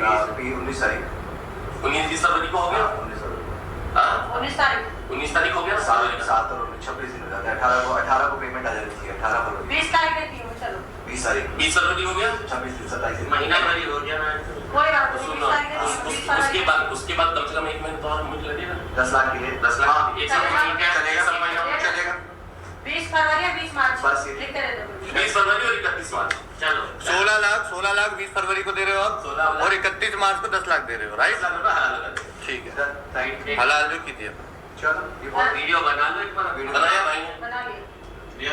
19 तारीख 19 फरवरी को हो गया। 19 तारीख हो गया। 7 और 26 दिन हो जाते हैं। 18 को पेमेंट आ जाती है। 18 फरवरी 20 तारीख देती हूँ। चलो 20 तारीख 20 फरवरी हो गया। 26 दिन 27 दिन महीना भर ही हो गया ना। कोई बात नहीं, सुनो, 20 तारीख देती हूँ, 20 फरवरी। उसके बाद कम से कम 1 महीने तो और मुझे लगेगा 10 लाख के लिए 10 लाख। एक साल चलेगा, क्या चलेगा सब महीना चलेगा 20 फरवरी या 20 मार्च बस ये। लिखते रहते हो। 20 फरवरी और 31 मार्च। चलो 16 लाख 20 फरवरी को दे रहे हो आप 16 लाख। और 31 मार्च को 10 लाख दे रहे हो, राइट? 10 लाख रुपए हलाल कर दो। ठीक है, थैंक यू। हलाल भी कीजिए। चलो ये बहुत वीडियो बना लो एक बार। वीडियो बनाया भाई ने। बना लिए। लिया।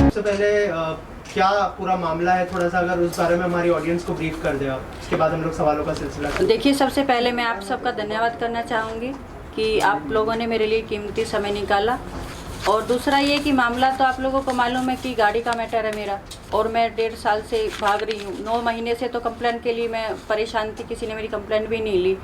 सबसे पहले क्या पूरा मामला है, थोड़ा सा अगर उस बारे में हमारी ऑडियंस को ब्रीफ कर दे आप, उसके बाद हम लोग सवालों का सिलसिला करें। देखिए, सबसे पहले मैं आप सबका धन्यवाद करना चाहूँगी कि आप लोगों ने मेरे लिए कीमती समय निकाला। और दूसरा ये कि मामला तो आप लोगों को मालूम है कि गाड़ी का मैटर है मेरा, और मैं 1.5 साल से भाग रही हूँ। 9 महीने से तो कंप्लेंट के लिए मैं परेशान थी, किसी ने मेरी कंप्लेंट भी नहीं ली।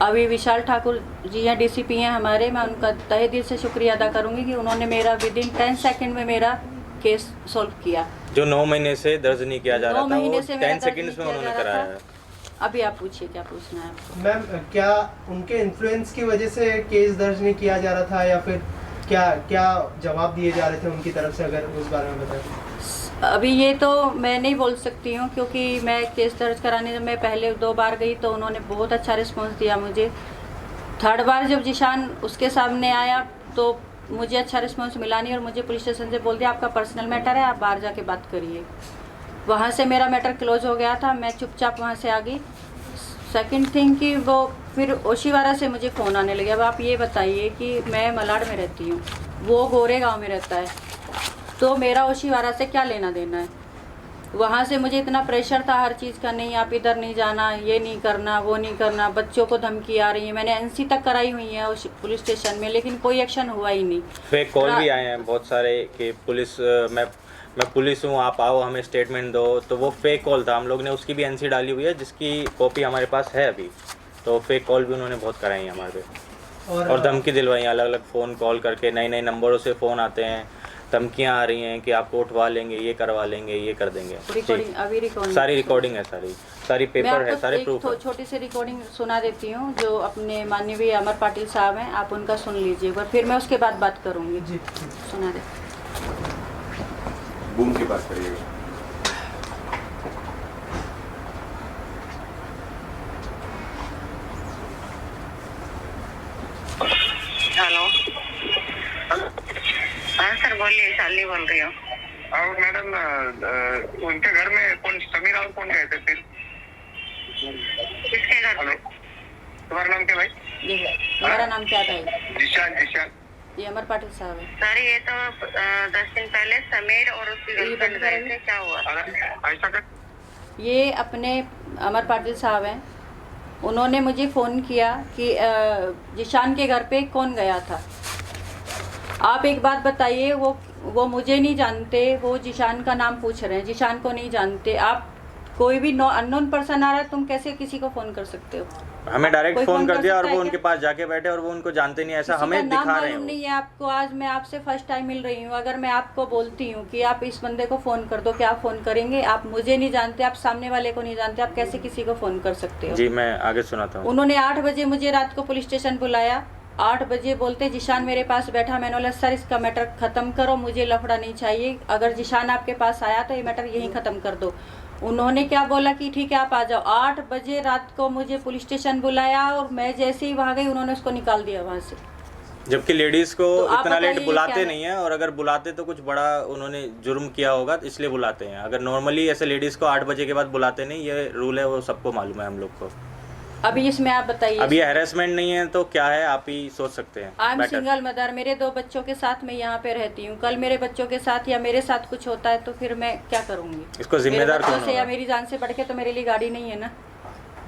अभी विशाल ठाकुर जी हैं, डीसीपी हैं हमारे, मैं उनका तहे दिल से शुक्रिया अदा करूँगी कि उन्होंने मेरा विदिन 10 सेकेंड में मेरा केस सॉल्व किया। जो 9 महीने से दर्ज नहीं किया जा रहा 9 था, महीने वो से मेरा 10 दर्ज सेकंड्स में नहीं किया उन्होंने जा रहा कराया है। था। अभी आप पूछिए क्या पूछना है आपको। मैम, क्या उनके इन्फ्लुएंस की वजह से केस दर्ज नहीं किया जा रहा था, या फिर क्या क्या जवाब दिए जा रहे थे उनकी तरफ से, अगर उस बारे में बताएं। अभी ये तो मैं नहीं बोल सकती हूँ, क्योंकि मैं केस दर्ज कराने में पहले 2 बार गई तो उन्होंने बहुत अच्छा रिस्पॉन्स दिया मुझे। 3rd बार जब जिशान उसके सामने आया तो मुझे अच्छा रिस्पॉन्स मिला नहीं, और मुझे पुलिस स्टेशन से बोल दिया आपका पर्सनल मैटर है, आप बाहर जाके बात करिए। वहाँ से मेरा मैटर क्लोज हो गया था, मैं चुपचाप वहाँ से आ गई। सेकंड थिंग कि वो फिर ओशीवारा से मुझे फ़ोन आने लगे। अब आप ये बताइए कि मैं मलाड में रहती हूँ, वो गोरे गांव में रहता है, तो मेरा ओशीवारा से क्या लेना देना है। वहाँ से मुझे इतना प्रेशर था हर चीज़ का, नहीं आप इधर नहीं जाना, ये नहीं करना, वो नहीं करना, बच्चों को धमकी आ रही है। मैंने एनसी तक कराई हुई है उस पुलिस स्टेशन में, लेकिन कोई एक्शन हुआ ही नहीं। फेक कॉल भी आए हैं बहुत सारे कि पुलिस मैं पुलिस हूँ, आप आओ हमें स्टेटमेंट दो। तो वो फेक कॉल था, हम लोग ने उसकी भी एनसी डाली हुई है, जिसकी कॉपी हमारे पास है अभी। तो फेक कॉल भी उन्होंने बहुत कराई है हमारे पे, और धमकी दिलवाई है। अलग अलग फ़ोन कॉल करके नए नए नंबरों से फ़ोन आते हैं, धमकियाँ आ रही हैं कि आपको उठवा लेंगे, ये करवा लेंगे, ये कर देंगे। रिकॉर्डिंग अभी रिकॉर्डिंग सारी रिकॉर्डिंग है, सारी पेपर है, सारे प्रूफ है। छोटी सी रिकॉर्डिंग सुना देती हूँ जो अपने माननीय अमर पाटिल साहब हैं, आप उनका सुन लीजिए, और फिर मैं उसके बाद बात करूँगी। जी सुना दे। बूम की बात करिएगा। हेलो, हाँ सर बोलिए, शालिनी बोल रही हूँ। और मैडम, उनके घर में कौन, समीर और कौन गए थे फिर? किसके घर हेलो, में? तुम्हारा नाम क्या भाई? जी मेरा नाम क्या था? जिशान। ये अमर पाटिल साहब है। सर ये तो 10 दिन पहले समीर और उसकी गर्लफ्रेंड गए थे, क्या हुआ? ऐसा कर, ये अपने अमर पाटिल साहब हैं, उन्होंने मुझे फ़ोन किया कि जिशान के घर पे कौन गया था। आप एक बात बताइए, वो मुझे नहीं जानते, वो जिशान का नाम पूछ रहे हैं, जिशान को नहीं जानते। आप कोई भी अननोन पर्सन आ रहा है, तुम कैसे किसी को फ़ोन कर सकते हो? हमें डायरेक्ट फ़ोन कर दिया, और वो क्या? उनके पास जाके बैठे, और वो उनको जानते नहीं, ऐसा किसी हमें का नाम दिखा रहे मालूम हैं। नहीं है आपको। आज मैं आपसे फर्स्ट टाइम मिल रही हूँ। अगर मैं आपको बोलती हूँ कि आप इस बंदे को फ़ोन कर दो, क्या आप फ़ोन करेंगे? आप मुझे नहीं जानते, आप सामने वाले को नहीं जानते, आप कैसे किसी को फ़ोन कर सकते हो? जी मैं आगे सुनाता हूँ। उन्होंने 8 बजे मुझे रात को पुलिस स्टेशन बुलाया। 8 बजे बोलते जिशान मेरे पास बैठा। मैंने बोला सर इसका मैटर ख़त्म करो, मुझे लफड़ा नहीं चाहिए। अगर जिशान आपके पास आया तो ये मैटर यहीं ख़त्म कर दो। उन्होंने क्या बोला कि ठीक है आप आ जाओ। 8 बजे रात को मुझे पुलिस स्टेशन बुलाया, और मैं जैसे ही वहाँ गई उन्होंने उसको निकाल दिया वहाँ से। जबकि लेडीज़ को तो आप इतना लेट बताइए बुलाते क्या नहीं है, और अगर बुलाते तो कुछ बड़ा उन्होंने जुर्म किया होगा, तो इसलिए बुलाते हैं। अगर नॉर्मली ऐसे लेडीज़ को 8 बजे के बाद बुलाते नहीं, ये रूल है, वो सबको मालूम है हम लोग को। अभी इसमें आप बताइए। अब ये हैरेसमेंट नहीं है तो क्या है, आप ही सोच सकते हैं। I am Better. Single mother, मेरे 2 बच्चों के साथ मैं यहाँ पे रहती हूँ। कल मेरे बच्चों के साथ या मेरे साथ कुछ होता है तो फिर मैं क्या करूँगी? इसको जिम्मेदार मेरे कौन बच्चों से या होगा? मेरी जान से बढ़ के तो मेरे लिए गाड़ी नहीं है ना।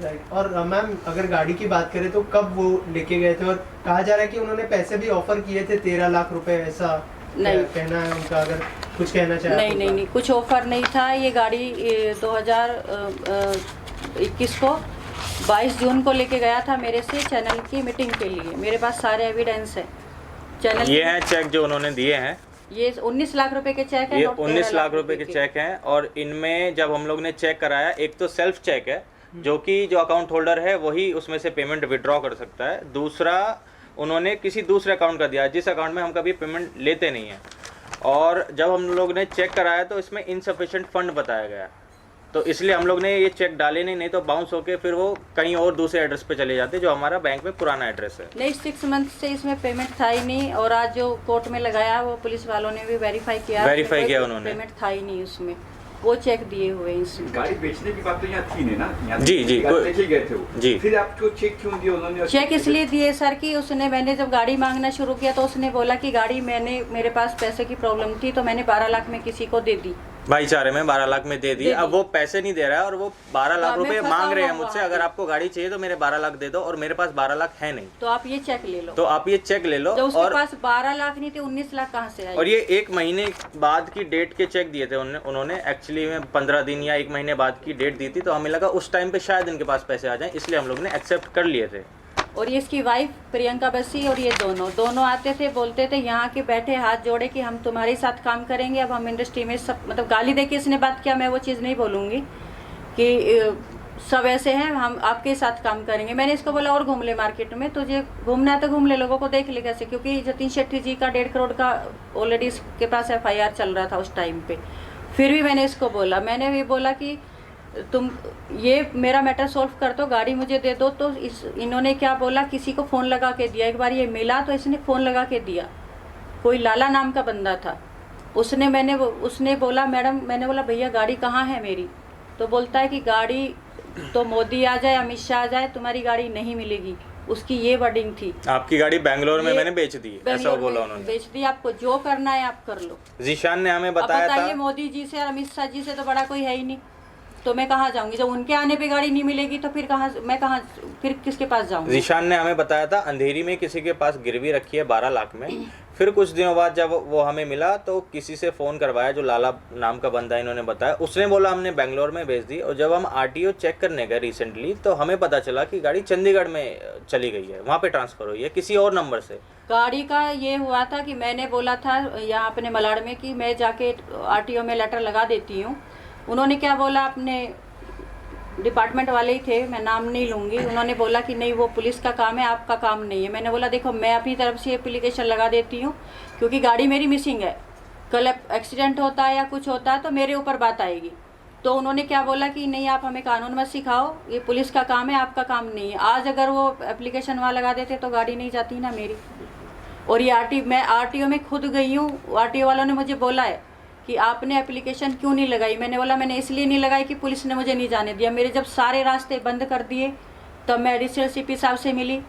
राइट। और मैम, अगर गाड़ी की बात करें तो कब वो लेके गए थे, और कहा जा रहा है कि उन्होंने पैसे भी ऑफर किए थे 13 लाख रुपए, ऐसा नहीं। कहना है उनका, अगर कुछ कहना चाहे नहीं आप नहीं उनका? नहीं, कुछ ऑफर नहीं था। ये गाड़ी 2021 को 22 जून को लेके गया था मेरे से चैनल की मीटिंग के लिए। मेरे पास सारे एविडेंस है चैनल। ये हैं चेक जो उन्होंने दिए हैं, ये 19 लाख रुपए के चेक है। ये नोट 19 लाख रुपए के चेक हैं। और इनमें जब हम लोग ने चेक कराया, एक तो सेल्फ चेक है जो कि जो अकाउंट होल्डर है वही उसमें से पेमेंट विड्रॉ कर सकता है। दूसरा उन्होंने किसी दूसरे अकाउंट का दिया जिस अकाउंट में हम कभी पेमेंट लेते नहीं हैं। और जब हम लोग ने चेक कराया तो इसमें इनसफिशिएंट फंड बताया गया, तो इसलिए हम लोग ने ये चेक डाले नहीं तो बाउंस होके फिर वो कहीं और दूसरे एड्रेस पे चले जाते जो हमारा बैंक में पुराना एड्रेस है। नहीं, 6 मंथ से इसमें पेमेंट था ही नहीं। और आज जो कोर्ट में लगाया वो पुलिस वालों ने भी वेरीफाई किया उन्होंने। पेमेंट था ही नहीं उसमें, वो चेक दिए हुए हैं इसमें। गाड़ी बेचने की बात तो यहाँ थी नहीं ना, यहाँ जी जी लेके गए थे वो। जी। फिर आपको चेक क्यों दिया उन्होंने? चेक इसलिए दिए सर कि मैंने जब गाड़ी मांगना शुरू किया तो उसने बोला कि गाड़ी मेरे पास पैसे की प्रॉब्लम थी तो मैंने 12 लाख में किसी को दे दी, भाईचारे में 12 लाख में दे दी। अब वो पैसे नहीं दे रहा है और वो 12 लाख तो रुपए मैं मांग रहे हैं फंसा मुझसे, हुआ। अगर आपको गाड़ी चाहिए तो मेरे 12 लाख दे दो, और मेरे पास 12 लाख है नहीं, तो आप ये चेक ले लो। तो आप ये चेक ले लो। जब उसके और पास 12 लाख नहीं थे 19 लाख कहाँ से आए? और ये 1 महीने बाद की डेट के चेक दिए थे उन्होंने एक्चुअली में 15 दिन या 1 महीने बाद की डेट दी थी, तो हमें लगा उस टाइम पे शायद इनके पास पैसे आ जाएं, इसलिए हम लोग ने एक्सेप्ट कर लिए थे। और ये इसकी वाइफ प्रियंका बसी और ये दोनों आते थे, बोलते थे यहाँ के बैठे हाथ जोड़े कि हम तुम्हारे साथ काम करेंगे। अब हम इंडस्ट्री में सब मतलब गाली दे के इसने बात किया, मैं वो चीज़ नहीं बोलूँगी कि सब ऐसे हैं, हम आपके साथ काम करेंगे। मैंने इसको बोला और घूम ले मार्केट में, तुझे घूमना है तो घूम ले, लोगों को देख ले कैसे, क्योंकि जतिन शेट्टी जी का 1.5 करोड़ का ऑलरेडी इसके पास FIR चल रहा था उस टाइम पे। फिर भी मैंने इसको बोला, मैंने भी बोला कि तुम ये मेरा मैटर सॉल्व कर दो, गाड़ी मुझे दे दो। तो इन्होंने क्या बोला, किसी को फ़ोन लगा के दिया। एक बार ये मिला तो इसने फ़ोन लगा के दिया, कोई लाला नाम का बंदा था, उसने बोला मैडम, मैंने बोला भैया गाड़ी कहाँ है मेरी, तो बोलता है कि गाड़ी तो मोदी आ जाए, अमित शाह आ जाए, तुम्हारी गाड़ी नहीं मिलेगी। उसकी ये वर्डिंग थी। आपकी गाड़ी बेंगलोर में मैंने बेच दी, ऐसा बोला उन्होंने। बेच दी, आपको जो करना है आप कर लो। जीशान ने हमें बताया था। बताइए, मोदी जी से और अमित शाह जी से तो बड़ा कोई है ही नहीं, तो मैं कहाँ जाऊंगी? जब उनके आने पे गाड़ी नहीं मिलेगी तो फिर फिर किसके पास जाऊंगी? जीशान ने हमें बताया था अंधेरी में किसी के पास गिरवी रखी है 12 लाख में। फिर कुछ दिनों बाद जब वो हमें मिला तो किसी से फ़ोन करवाया, जो लाला नाम का बंदा इन्होंने बताया, उसने बोला हमने बेंगलोर में भेज दी। और जब हम RTO चेक करने गए रिसेंटली तो हमें पता चला कि गाड़ी चंडीगढ़ में चली गई है, वहाँ पे ट्रांसफ़र हुई है किसी और नंबर से। गाड़ी का ये हुआ था कि मैंने बोला था यहाँ अपने मलाड़ में कि मैं जाके RTO में लेटर लगा देती हूँ। उन्होंने क्या बोला, अपने डिपार्टमेंट वाले ही थे, मैं नाम नहीं लूँगी, उन्होंने बोला कि नहीं वो पुलिस का काम है, आपका काम नहीं है। मैंने बोला देखो मैं अपनी तरफ से एप्लीकेशन लगा देती हूँ, क्योंकि गाड़ी मेरी मिसिंग है, कल एक्सीडेंट होता है या कुछ होता है तो मेरे ऊपर बात आएगी। तो उन्होंने क्या बोला कि नहीं आप हमें कानून मत सिखाओ, ये पुलिस का काम है, आपका काम नहीं है। आज अगर वो एप्लीकेशन वहाँ लगा देते तो गाड़ी नहीं जाती ना मेरी। और ये मैं RTO में खुद गई हूँ, RTO वालों ने मुझे बोला है कि आपने एप्लीकेशन क्यों नहीं लगाई। मैंने बोला मैंने इसलिए नहीं लगाई कि पुलिस ने मुझे नहीं जाने दिया। मेरे जब सारे रास्ते बंद कर दिए तब मैं एडिशनल CP साहब से मिली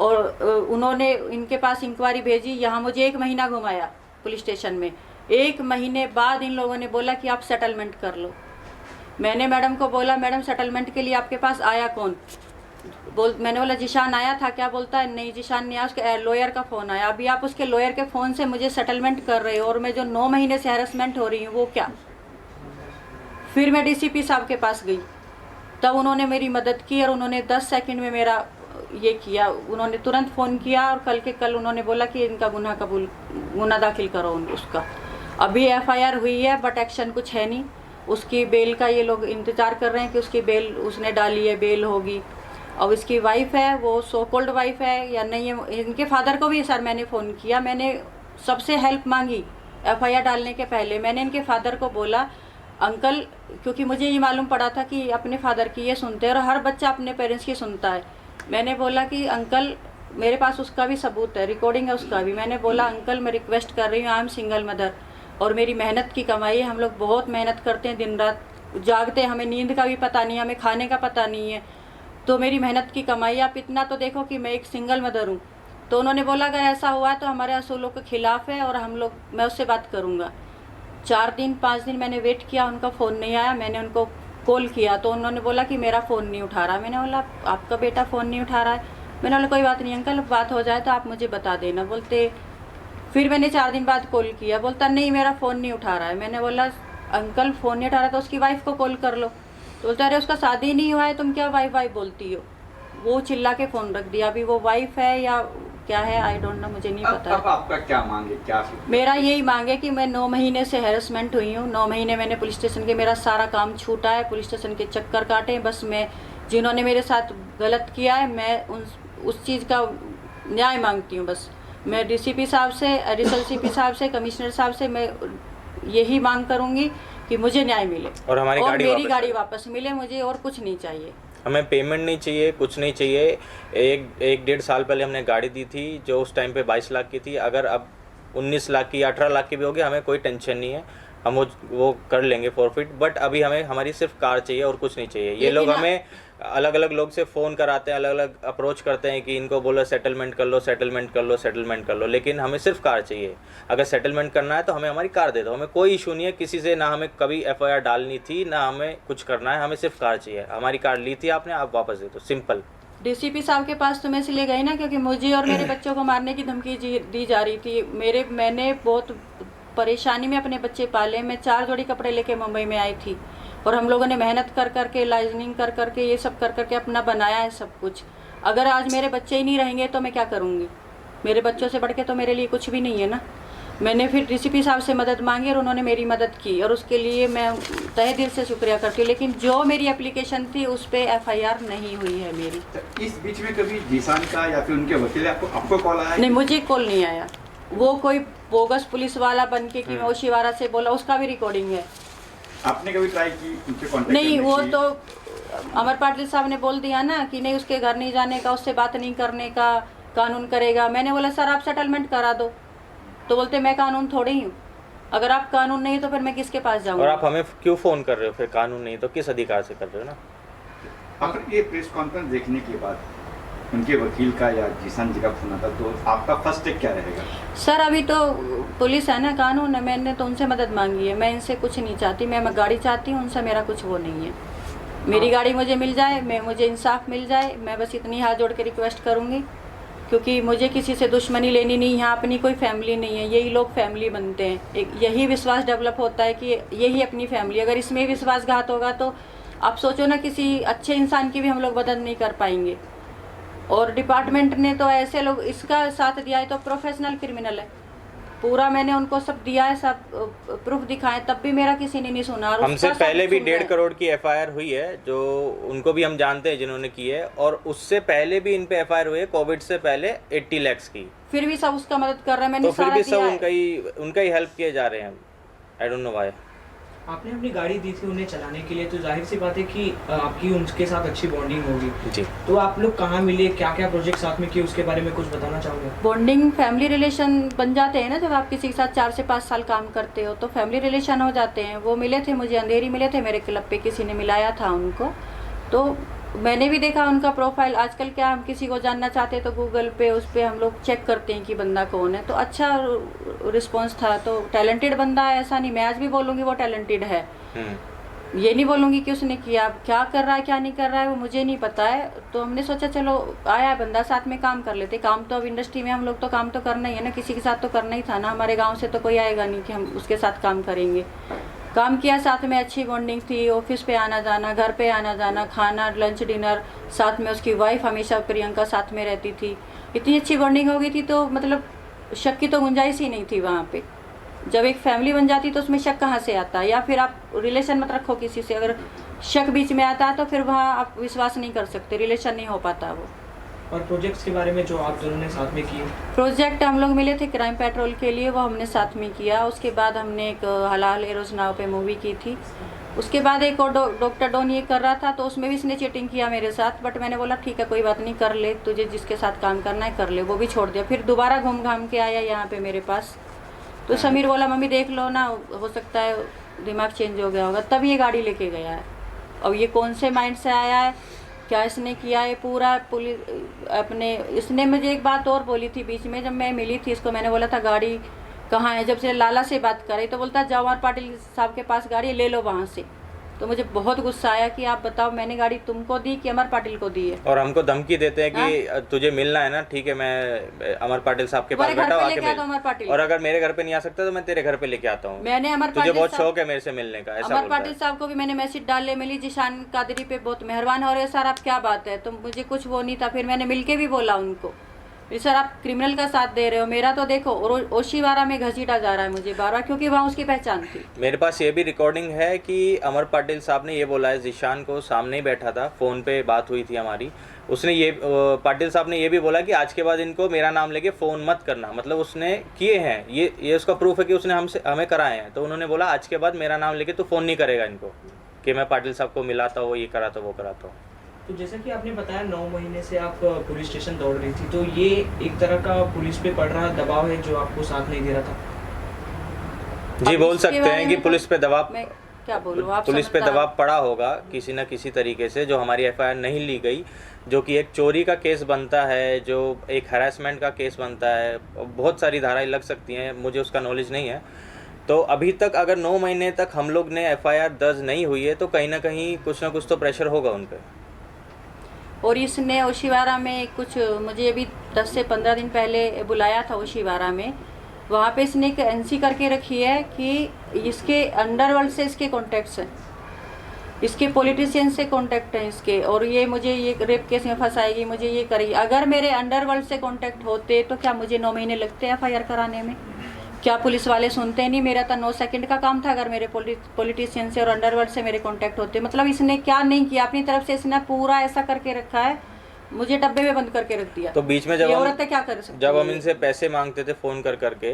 और उन्होंने इनके पास इंक्वायरी भेजी। यहाँ मुझे 1 महीना घुमाया पुलिस स्टेशन में। 1 महीने बाद इन लोगों ने बोला कि आप सेटलमेंट कर लो। मैंने मैडम को बोला मैडम सेटलमेंट के लिए आपके पास आया कौन? मैंने बोला जीशान आया था क्या? बोलता है नहीं जीशान नहीं आया, उसके लॉयर का फ़ोन आया। अभी आप उसके लॉयर के फ़ोन से मुझे सेटलमेंट कर रहे हो और मैं जो 9 महीने से हैरेसमेंट हो रही हूँ वो क्या? फिर मैं DCP साहब के पास गई, तब उन्होंने मेरी मदद की और उन्होंने 10 सेकंड में मेरा ये किया। उन्होंने तुरंत फ़ोन किया और कल के कल उन्होंने बोला कि इनका गुनाह दाखिल करो उसका। अभी FIR हुई है बट एक्शन कुछ है नहीं। उसकी बेल का ये लोग इंतज़ार कर रहे हैं कि उसकी बेल उसने डाली है, बेल होगी। अब इसकी वाइफ है, वो सो कॉल्ड वाइफ है या नहीं है। इनके फादर को भी सर मैंने फ़ोन किया, मैंने सबसे हेल्प मांगी FIR डालने के पहले। मैंने इनके फादर को बोला अंकल, क्योंकि मुझे ये मालूम पड़ा था कि अपने फादर की ये सुनते हैं और हर बच्चा अपने पेरेंट्स की सुनता है। मैंने बोला कि अंकल मेरे पास उसका भी सबूत है, रिकॉर्डिंग है उसका भी। मैंने बोला अंकल मैं रिक्वेस्ट कर रही हूँ, आई एम सिंगल मदर और मेरी मेहनत की कमाई है। हम लोग बहुत मेहनत करते हैं, दिन रात जागते हैं, हमें नींद का भी पता नहीं है, हमें खाने का पता नहीं है, तो मेरी मेहनत की कमाई। आप इतना तो देखो कि मैं एक सिंगल मदर हूँ। तो उन्होंने बोला अगर ऐसा हुआ तो हमारे असूलों के खिलाफ है और मैं उससे बात करूँगा। 4 दिन 5 दिन मैंने वेट किया, उनका फ़ोन नहीं आया। मैंने उनको कॉल किया तो उन्होंने बोला कि मेरा फ़ोन नहीं उठा रहा। मैंने बोला आपका बेटा फ़ोन नहीं उठा रहा है? मैंने बोला कोई बात नहीं अंकल, बात हो जाए तो आप मुझे बता देना। बोलते फिर मैंने 4 दिन बाद कॉल किया, बोलता नहीं मेरा फ़ोन नहीं उठा रहा है। मैंने बोला अंकल फ़ोन नहीं उठा रहा तो उसकी वाइफ को कॉल कर लो। तो बोलता अरे उसका शादी नहीं हुआ है, तुम क्या वाइफ बोलती हो। वो चिल्ला के फ़ोन रख दिया। अभी वो वाइफ है या क्या है आई डोंट नो, मुझे नहीं पता। अब आपका क्या मांगे, क्या मेरा यही मांग है कि मैं 9 महीने से हैरेसमेंट हुई हूँ। 9 महीने मैंने पुलिस स्टेशन के, मेरा सारा काम छूटा है, पुलिस स्टेशन के चक्कर काटे हैं। बस मैं जिन्होंने मेरे साथ गलत किया है मैं उस चीज़ का न्याय मांगती हूँ। बस मैं डीसीपी साहब से, एडिशनल सीपी साहब से, कमिश्नर साहब से मैं यही मांग करूँगी कि मुझे न्याय मिले और हमारी मेरी गाड़ी वापस मिले मुझे, और कुछ नहीं चाहिए। हमें पेमेंट नहीं चाहिए, कुछ नहीं चाहिए। एक 1.5 साल पहले हमने गाड़ी दी थी जो उस टाइम पे 22 लाख की थी। अगर अब 19 लाख की 18 लाख की भी होगी हमें कोई टेंशन नहीं है, हम वो कर लेंगे फॉरफिट। बट अभी हमें हमारी सिर्फ कार चाहिए और कुछ नहीं चाहिए। ये लोग हमें अलग अलग लोग से फ़ोन कराते हैं, अलग अलग अप्रोच करते हैं कि इनको बोलो सेटलमेंट कर लो, सेटलमेंट कर लो, सेटलमेंट कर लो, लेकिन हमें सिर्फ कार चाहिए। अगर सेटलमेंट करना है तो हमें हमारी कार दे दो, हमें कोई इशू नहीं है किसी से, ना हमें कभी FIR डालनी थी, ना हमें कुछ करना है, हमें सिर्फ कार चाहिए। हमारी कार ली थी आपने, आप वापस दे दो, सिंपल। डीसीपी साहब के पास तो मैं इसलिए गई ना क्योंकि मुझे और मेरे बच्चों को मारने की धमकी दी जा रही थी। मैंने बहुत परेशानी में अपने बच्चे पाले। मैं 4 जोड़ी कपड़े लेके मुंबई में आई थी और हम लोगों ने मेहनत कर करके, लाइजनिंग कर करके, ये सब कर करके अपना बनाया है सब कुछ। अगर आज मेरे बच्चे ही नहीं रहेंगे तो मैं क्या करूँगी। मेरे बच्चों से बढ़ के तो मेरे लिए कुछ भी नहीं है ना। मैंने फिर डीसीपी साहब से मदद मांगी और उन्होंने मेरी मदद की और उसके लिए मैं तहे दिल से शुक्रिया करती हूँ। लेकिन जो मेरी एप्लीकेशन थी उस पर FIR नहीं हुई है मेरी। इस बीच में कभी जीसान का या फिर उनके वकील आपको कॉल आया? नहीं, मुझे कॉल नहीं आया। वो कोई बोगस पुलिस वाला बन के कि मैं ओशिवारा से बोला, उसका भी रिकॉर्डिंग है। आपने कभी ट्राई की उनसे कांटेक्ट नहीं, वो तो अमर पाटिल साहब ने बोल दिया ना कि नहीं उसके घर नहीं जाने का, उससे बात नहीं करने का, कानून करेगा। मैंने बोला सर आप सेटलमेंट करा दो, तो बोलते मैं कानून थोड़ी ही हूँ। अगर आप कानून नहीं तो फिर मैं किसके पास जाऊँगा। और आप हमें क्यों फ़ोन कर रहे हो फिर? कानून नहीं तो किस अधिकार से कर रहे हो ना। आखिर ये प्रेस कॉन्फ्रेंस देखने के बाद उनके वकील का या जीसान जी का फोन आता तो आपका फर्स्ट स्टेप क्या रहेगा? सर अभी तो पुलिस है ना, कानून है, मैंने तो उनसे मदद मांगी है। मैं इनसे कुछ नहीं चाहती, मैं गाड़ी चाहती हूँ, उनसे मेरा कुछ वो नहीं है। मेरी गाड़ी मुझे मिल जाए, मुझे इंसाफ मिल जाए, मैं बस इतनी हाथ जोड़ के रिक्वेस्ट करूँगी। क्योंकि मुझे किसी से दुश्मनी लेनी नहीं, यहाँ अपनी कोई फैमिली नहीं है, यही लोग फैमिली बनते हैं। यही विश्वास डेवलप होता है कि यही अपनी फैमिली। अगर इसमें विश्वासघात होगा तो आप सोचो ना, किसी अच्छे इंसान की भी हम लोग मदद नहीं कर पाएंगे। और डिपार्टमेंट ने तो ऐसे लोग इसका साथ दिया है तो प्रोफेशनल क्रिमिनल है पूरा। मैंने उनको सब दिया है, सब प्रूफ दिखाए, तब भी मेरा किसी ने नहीं सुना। और हमसे पहले भी 1.5 करोड़ की FIR हुई है, जो उनको भी हम जानते हैं जिन्होंने की है, और उससे पहले भी इन पे FIR हुई है कोविड से पहले 80 लाख की। फिर भी सब उसका मदद कर रहे हैं। मैंने तो फिर भी सब उनका ही हेल्प किए जा रहे हैं। I don't know why. आपने अपनी गाड़ी दी थी उन्हें चलाने के लिए, तो जाहिर सी बात है कि आपकी उनके साथ अच्छी बॉन्डिंग होगी जी। तो आप लोग कहाँ मिले, क्या क्या प्रोजेक्ट साथ में किए, उसके बारे में कुछ बताना चाहोगे? बॉन्डिंग, फैमिली रिलेशन बन जाते हैं ना जब आप किसी के साथ 4 से 5 साल काम करते हो, तो फैमिली रिलेशन हो जाते हैं। वो मिले थे मुझे, अंधेरी मिले थे मेरे क्लब पे, किसी ने मिलाया था उनको, तो मैंने भी देखा उनका प्रोफाइल। आजकल क्या हम किसी को जानना चाहते हैं तो गूगल पे उस पर हम लोग चेक करते हैं कि बंदा कौन है, तो अच्छा रिस्पॉन्स था। तो टैलेंटेड बंदा है, ऐसा नहीं, मैं आज भी बोलूँगी वो टैलेंटेड है, ये नहीं बोलूँगी कि उसने किया। क्या कर रहा है क्या नहीं कर रहा है वो मुझे नहीं पता है। तो हमने सोचा चलो आया है बंदा, साथ में काम कर लेते। काम तो अब इंडस्ट्री में हम लोग तो काम तो करना ही है ना, किसी के साथ तो करना ही था ना। हमारे गाँव से तो कोई आएगा नहीं कि हम उसके साथ काम करेंगे। काम किया साथ में, अच्छी बॉन्डिंग थी। ऑफिस पे आना जाना, घर पे आना जाना, खाना, लंच, डिनर साथ में। उसकी वाइफ हमेशा प्रियंका साथ में रहती थी। इतनी अच्छी बॉन्डिंग हो गई थी तो मतलब शक की तो गुंजाइश ही नहीं थी वहाँ पे। जब एक फैमिली बन जाती तो उसमें शक कहाँ से आता है? या फिर आप रिलेशन मत रखो किसी से, अगर शक बीच में आता है तो फिर वहाँ आप विश्वास नहीं कर सकते, रिलेशन नहीं हो पाता वो। और प्रोजेक्ट्स के बारे में जो आप दोनों ने साथ में किए? प्रोजेक्ट हम लोग मिले थे क्राइम पेट्रोल के लिए, वो हमने साथ में किया। उसके बाद हमने एक हलाल एरोज नाव पे मूवी की थी। उसके बाद एक और डॉक्टर डॉन ये कर रहा था तो उसमें भी इसने चीटिंग किया मेरे साथ, बट मैंने बोला ठीक है कोई बात नहीं, कर ले, तुझे जिसके साथ काम करना है कर ले। वो भी छोड़ दिया। फिर दोबारा घूम घाम के आया यहाँ पे मेरे पास, तो समीर बोला मम्मी देख लो ना, हो सकता है दिमाग चेंज हो गया होगा, तब ये गाड़ी लेके गया है। अब ये कौन से माइंड से आया है, क्या इसने किया है पूरा पुलिस अपने। इसने मुझे एक बात और बोली थी बीच में, जब मैं मिली थी इसको, मैंने बोला था गाड़ी कहाँ है, जब से लाला से बात करे तो बोलता जाओ अमर पाटिल साहब के पास गाड़ी ले लो वहाँ से। तो मुझे बहुत गुस्सा आया कि आप बताओ मैंने गाड़ी तुमको दी कि अमर पाटिल को दी है। और हमको धमकी देते हैं कि तुझे मिलना है ना, ठीक है मैं अमर पाटिल साहब के पास बैठा हूं, आके मिल। और अगर मेरे घर पे नहीं आ सकता तो मैं तेरे घर पे लेके आता हूँ। मैंने अमर तुझे बहुत शौक है मेरे से मिलने का, ऐसा अमर पाटिल साहब को भी मैंने मैसेज डाले, मिली जीशान कादरी पे बहुत मेहरबान हो रहे सर, आप क्या बात है, तो मुझे कुछ वो नहीं था। फिर मैंने मिलके भी बोला उनको, सर आप क्रिमिनल का साथ दे रहे हो, मेरा तो देखो ओशीवारा में घसीटा जा रहा है मुझे बार बार, क्योंकि वहाँ उसकी पहचान थी। मेरे पास ये भी रिकॉर्डिंग है कि अमर पाटिल साहब ने ये बोला है, जीशान को सामने ही बैठा था, फ़ोन पे बात हुई थी हमारी, उसने ये पाटिल साहब ने ये भी बोला कि आज के बाद इनको मेरा नाम लेके फ़ोन मत करना, मतलब उसने किए हैं, ये उसका प्रूफ है कि उसने हमें कराए हैं। तो उन्होंने बोला आज के बाद मेरा नाम लेके तो फ़ोन नहीं करेगा इनको, कि मैं पाटिल साहब को मिलाता हूँ, ये कराता वो कराता हूँ। तो जैसा कि आपने बताया 9 महीने से आप पुलिस स्टेशन दौड़ रही थी, तो ये एक तरह का पुलिस पे पड़ रहा दबाव है जो आपको साथ नहीं दे रहा था? जी बोल सकते हैं कि पुलिस पे दबाव, क्या बोलूं, आप पुलिस पे दबाव पड़ा होगा किसी न किसी तरीके से, जो हमारी एफआईआर नहीं ली गई, जो कि एक चोरी का केस बनता है, जो एक हैरेसमेंट का केस बनता है, बहुत सारी धाराएं लग सकती हैं, मुझे उसका नॉलेज नहीं है। तो अभी तक अगर 9 महीने तक हम लोग ने एफआईआर दर्ज नहीं हुई है तो कहीं ना कहीं कुछ ना कुछ तो प्रेशर होगा उन पर। और इसने ओशीवारा में कुछ, मुझे अभी 10 से 15 दिन पहले बुलाया था ओशीवारा में, वहाँ पे इसने एक एनसी करके रखी है कि इसके अंडरवर्ल्ड से इसके कॉन्टैक्ट्स हैं, इसके पॉलिटिशियन से कॉन्टैक्ट हैं इसके, और ये मुझे ये रेप केस में फंसाएगी, मुझे ये करेगी। अगर मेरे अंडरवर्ल्ड से कॉन्टैक्ट होते तो क्या मुझे 9 महीने लगते एफआईआर कराने में? क्या पुलिस वाले सुनते नहीं? मेरा तो 9 सेकंड का काम था अगर मेरे पॉलिटिशियन से और अंडरवर्ल्ड से मेरे कांटेक्ट होते। मतलब इसने क्या नहीं किया अपनी तरफ से, इसने पूरा ऐसा करके रखा है, मुझे डब्बे में बंद करके रख दिया। तो बीच में जब क्या कर सकते, जब हम इनसे पैसे मांगते थे फ़ोन कर करके,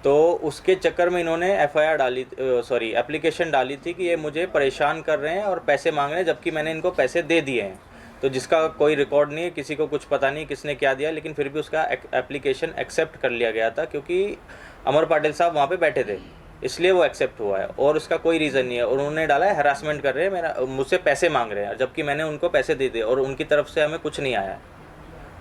तो उसके चक्कर में इन्होंने एफआईआर डाली, सॉरी एप्लीकेशन डाली थी कि ये मुझे परेशान कर रहे हैं और पैसे मांग रहे हैं, जबकि मैंने इनको पैसे दे दिए हैं। तो जिसका कोई रिकॉर्ड नहीं है, किसी को कुछ पता नहीं किसने क्या दिया, लेकिन फिर भी उसका एप्लीकेशन एक्सेप्ट कर लिया गया था, क्योंकि अमर पाटिल साहब वहाँ पे बैठे थे, इसलिए वो एक्सेप्ट हुआ है, और उसका कोई रीज़न नहीं है। और उन्होंने डाला है हरासमेंट कर रहे हैं, मेरा मुझसे पैसे मांग रहे हैं, जबकि मैंने उनको पैसे दे दिए और उनकी तरफ से हमें कुछ नहीं आया।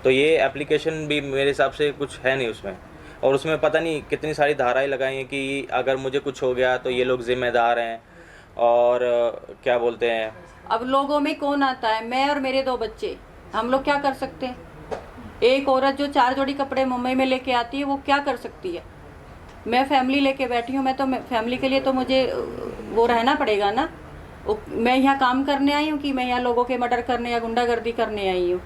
तो ये एप्लीकेशन भी मेरे हिसाब से कुछ है नहीं उसमें, और उसमें पता नहीं कितनी सारी धाराएं लगाई हैं कि अगर मुझे कुछ हो गया तो ये लोग जिम्मेदार हैं, और क्या बोलते हैं, अब लोगों में कौन आता है? मैं और मेरे 2 बच्चे, हम लोग क्या कर सकते हैं? एक औरत जो 4 जोड़ी कपड़े मुंबई में लेके आती है वो क्या कर सकती है? मैं फैमिली लेके बैठी हूँ, मैं तो फैमिली के लिए तो मुझे वो रहना पड़ेगा ना। मैं यहाँ काम करने आई हूँ कि मैं यहाँ लोगों के मर्डर करने या गुंडागर्दी करने आई हूँ?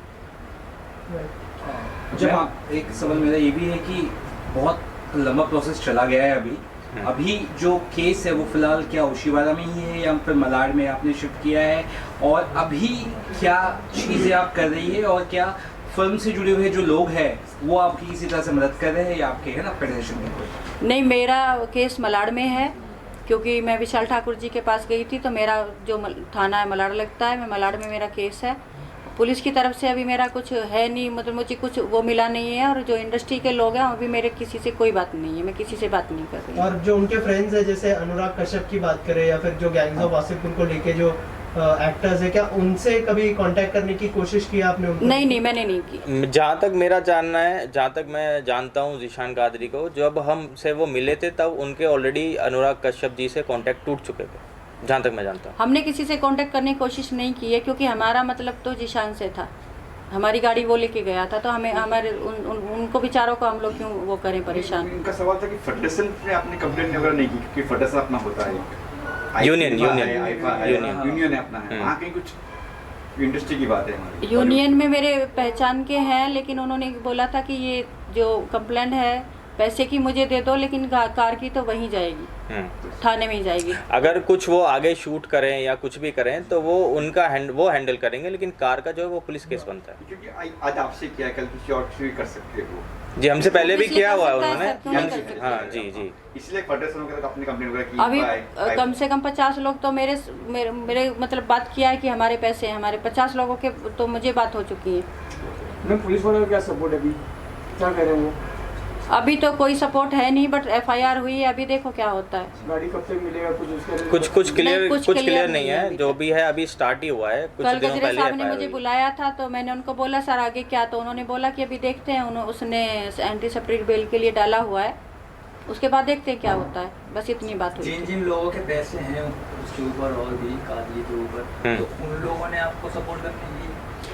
जब आप, एक सवाल मेरा ये भी है कि बहुत लंबा प्रोसेस चला गया है अभी जो केस है वो फिलहाल क्या ओशीवारा में ही है या फिर मलाड में आपने शिफ्ट किया है, और अभी क्या चीज़ें आप कर रही है, और क्या फिल्म से जुड़े हुए जो लोग हैं वो आपकी किसी तरह से मदद कर रहे हैं या आपके है ना फेडरेशन में कोई? नहीं, मेरा केस मलाड में है, क्योंकि मैं विशाल ठाकुर जी के पास गई थी, तो मेरा जो थाना है मलाड लगता है, मैं मलाड में मेरा केस है। पुलिस की तरफ से अभी मेरा कुछ है नहीं, मतलब मुझे कुछ वो मिला नहीं है, और जो इंडस्ट्री के लोग हैं अभी मेरे किसी से कोई बात नहीं है, मैं किसी से बात नहीं कर रही। और जो उनके फ्रेंड्स है, जैसे अनुराग कश्यप की बात करें या फिर जो गैंग्स ऑफ वासेपुर को लेके जो एक्टर्स है, क्या उनसे कभी कांटेक्ट करने की कोशिश की आपने? नहीं, मैंने नहीं की। जहाँ तक मेरा जानना है, जहाँ तक मैं जानता हूँ जीशान कादरी को, जब हमसे वो मिले थे तब उनके ऑलरेडी अनुराग कश्यप जी से कांटेक्ट टूट चुके थे, जहाँ तक मैं जानता हूँ। हमने किसी से कांटेक्ट करने की कोशिश नहीं की है, क्योंकि हमारा मतलब तो जीशान से था, हमारी गाड़ी वो लेके गया था, तो हमें हमारे उनको बेचारों को हम लोग क्यों वो करें परेशान। इनका सवाल था कि फेडरेशन में आपने कंप्लेंट वगैरह नहीं की, क्योंकि फेडरेशन अपना होता है, यूनियन है अपना है, वहाँ कहीं कुछ इंडस्ट्री की बात है हमारी। यूनियन में मेरे पहचान के हैं, लेकिन उन्होंने बोला था कि ये जो कंप्लेंट है पैसे की मुझे दे दो, लेकिन कार की तो वहीं जाएगी, थाने में ही जाएगी। अगर कुछ वो आगे शूट करें या कुछ भी करें तो वो उनका वो हैंडल करेंगे, लेकिन कार का जो है वो पुलिस केस बनता है। क्योंकि आज आपसे किया है, कल किसी और से भी कर सकते हो जी, हमसे पहले भी किया हुआ है उन्होंने। हाँ जी, इसलिए फेडरेशन वगैरह अपनी कंप्लेंट वगैरह की। अभी कम से कम 50 लोग तो मेरे मतलब बात किया है कि हमारे पैसे हैं, हमारे 50 लोगों के तो मुझे बात हो चुकी है। मैम पुलिस वालों का क्या सपोर्ट है, अभी क्या कर रहे हैं वो? अभी तो कोई सपोर्ट है नहीं, बट एफआईआर हुई है, अभी देखो क्या होता है। गाड़ी कब तक मिलेगा कुछ क्लियर नहीं है, जो भी है अभी स्टार्ट ही हुआ है। कुछ कल दिनों गजरे पहले साहब ने मुझे बुलाया था, तो मैंने उनको बोला सर आगे क्या, तो उन्होंने बोला कि अभी देखते हैं, उसने एंटी सेपरेट बेल के लिए डाला हुआ है, उसके बाद देखते हैं क्या होता है, बस इतनी बात हुई जिन थी। जिन लोगों के पैसे हैं उसके ऊपर और भी काजी के ऊपर, तो उन लोगों ने आपको सपोर्ट करने की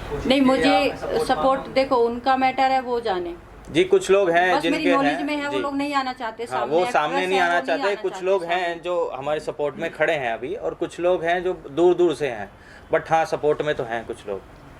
कोशिश नहीं, की या मुझे आपने सपोर्ट मांगा? देखो उनका मैटर है, वो जाने। जी कुछ लोग हैं बस मेरी जिनके नॉलेज में है, हैं वो जी। लोग नहीं आना चाहते हाँ, सामने, वो एक्ट्रेस सामने नहीं है, आना वो चाहते। कुछ लोग हैं सामने। जो हमारे सपोर्ट में खड़े हैं अभी, और कुछ लोग हैं जो दूर दूर से हैं, बट हाँ सपोर्ट में तो हैं कुछ लोग।